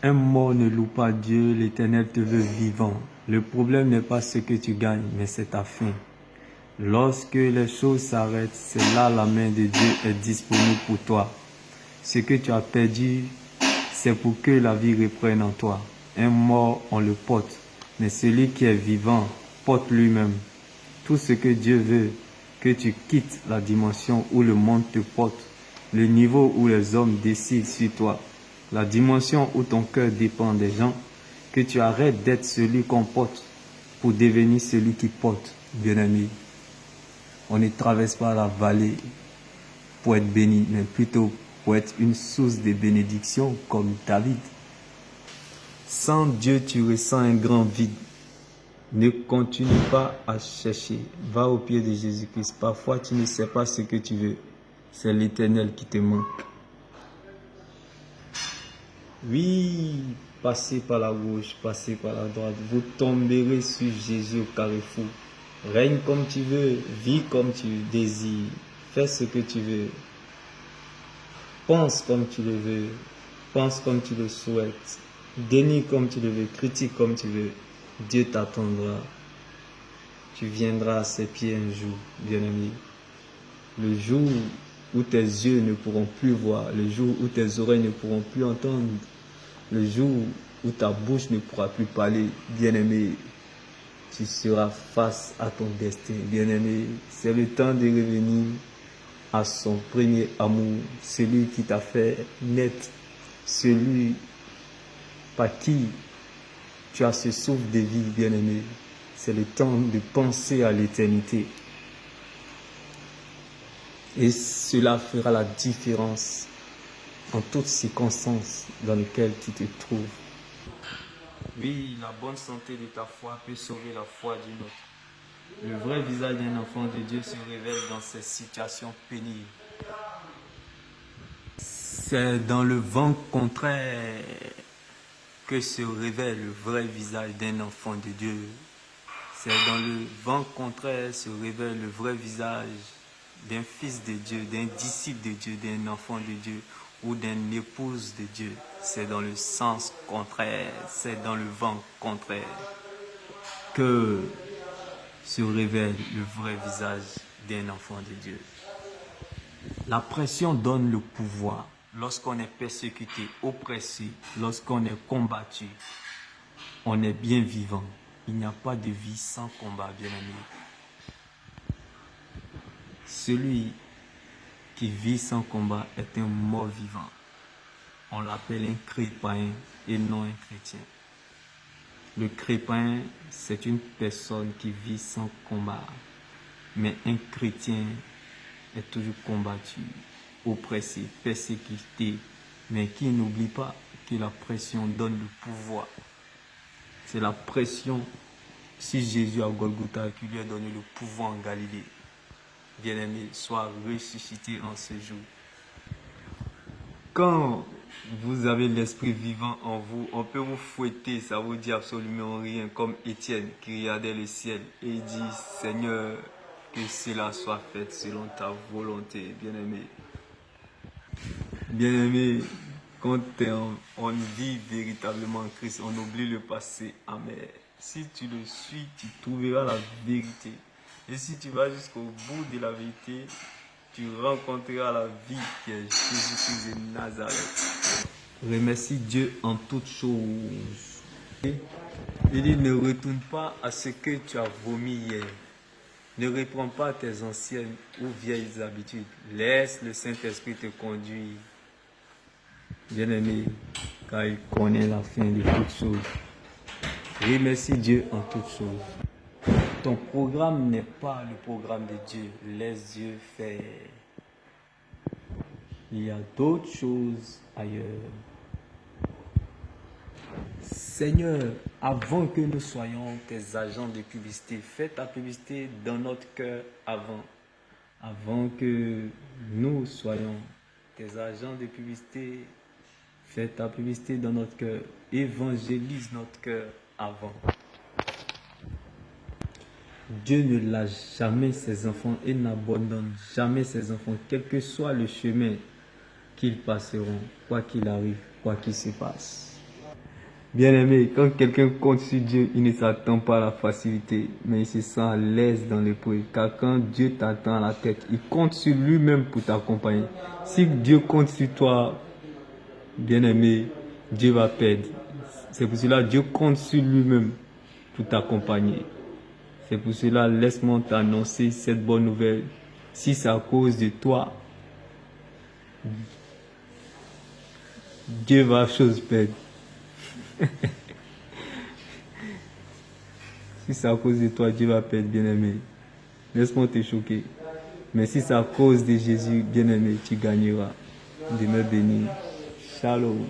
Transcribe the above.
Un mort ne loue pas Dieu, l'Éternel te veut vivant. Le problème n'est pas ce que tu gagnes, mais c'est ta fin. Lorsque les choses s'arrêtent, c'est là la main de Dieu est disponible pour toi. Ce que tu as perdu, c'est pour que la vie reprenne en toi. Un mort, on le porte, mais celui qui est vivant porte lui-même. Tout ce que Dieu veut, que tu quittes la dimension où le monde te porte, le niveau où les hommes décident sur toi, la dimension où ton cœur dépend des gens, que tu arrêtes d'être celui qu'on porte pour devenir celui qui porte, bien-aimé. On ne traverse pas la vallée pour être béni, mais plutôt pour être une source de bénédiction comme David. Sans Dieu, tu ressens un grand vide. Ne continue pas à chercher. Va au pied de Jésus-Christ. Parfois, tu ne sais pas ce que tu veux. C'est l'Éternel qui te manque. Oui, passez par la gauche, passez par la droite. Vous tomberez sur Jésus au carrefour. Règne comme tu veux, vis comme tu désires. Fais ce que tu veux. Pense comme tu le veux. Pense comme tu le souhaites. Dénie comme tu le veux. Critique comme tu veux. Dieu t'attendra. Tu viendras à ses pieds un jour, bien-aimé. Le jour où tes yeux ne pourront plus voir, le jour où tes oreilles ne pourront plus entendre, le jour où ta bouche ne pourra plus parler, bien-aimé, tu seras face à ton destin, bien-aimé. C'est le temps de revenir à son premier amour, celui qui t'a fait naître, celui par qui tu as ce souffle de vie, bien-aimé. C'est le temps de penser à l'éternité. Et cela fera la différence en toutes circonstances dans lesquelles tu te trouves. Oui, la bonne santé de ta foi peut sauver la foi d'une autre. Le vrai visage d'un enfant de Dieu se révèle dans ces situations pénibles. C'est dans le vent contraire que se révèle le vrai visage d'un enfant de Dieu. C'est dans le vent contraire se révèle le vrai visage d'un fils de Dieu, d'un disciple de Dieu, d'un enfant de Dieu ou d'une épouse de Dieu. C'est dans le sens contraire, c'est dans le vent contraire que se révèle le vrai visage d'un enfant de Dieu. La pression donne le pouvoir. Lorsqu'on est persécuté, oppressé, lorsqu'on est combattu, on est bien vivant. Il n'y a pas de vie sans combat, bien-aimé. Celui qui vit sans combat est un mort vivant. On l'appelle un chrétien et non un chrétien. Le chrétien, c'est une personne qui vit sans combat. Mais un chrétien est toujours combattu, oppressé, persécuté, mais qui n'oublie pas que la pression donne le pouvoir. C'est la pression sur Jésus à Golgotha qui lui a donné le pouvoir en Galilée. Bien-aimé, sois ressuscité en ce jour. Quand vous avez l'esprit vivant en vous, on peut vous fouetter, ça vous dit absolument rien, comme Étienne qui regardait le ciel et il dit, Seigneur, que cela soit fait selon ta volonté, bien-aimé. Bien-aimé, quand on vit véritablement en Christ, on oublie le passé amer. Si tu le suis, tu trouveras la vérité. Et si tu vas jusqu'au bout de la vérité, tu rencontreras la vie qui est Jésus-Christ de Nazareth. Remercie Dieu en toutes choses. Il dit, ne retourne pas à ce que tu as vomi hier. Ne reprends pas tes anciennes ou vieilles habitudes. Laisse le Saint-Esprit te conduire. Bien-aimé, car il connaît la fin de toutes choses. Remercie Dieu en toutes choses. Ton programme n'est pas le programme de Dieu. Laisse Dieu faire. Il y a d'autres choses ailleurs. Seigneur, avant que nous soyons tes agents de publicité, fais ta publicité dans notre cœur avant. Avant que nous soyons tes agents de publicité, fais ta publicité dans notre cœur. Évangélise notre cœur avant. Dieu ne lâche jamais ses enfants et n'abandonne jamais ses enfants, quel que soit le chemin qu'ils passeront, quoi qu'il arrive, quoi qu'il se passe. Bien-aimé, quand quelqu'un compte sur Dieu, il ne s'attend pas à la facilité, mais il se sent à l'aise dans l'épreuve. Car quand Dieu t'attend à la tête, il compte sur lui-même pour t'accompagner. Si Dieu compte sur toi, bien-aimé, Dieu va perdre. C'est pour cela que Dieu compte sur lui-même pour t'accompagner. C'est pour cela, laisse-moi t'annoncer cette bonne nouvelle. Si c'est à cause de toi, Dieu va chose perdre. Si c'est à cause de toi, Dieu va perdre, bien-aimé. Laisse-moi te choquer. Mais si c'est à cause de Jésus, bien-aimé, tu gagneras. Demeure béni. Shalom.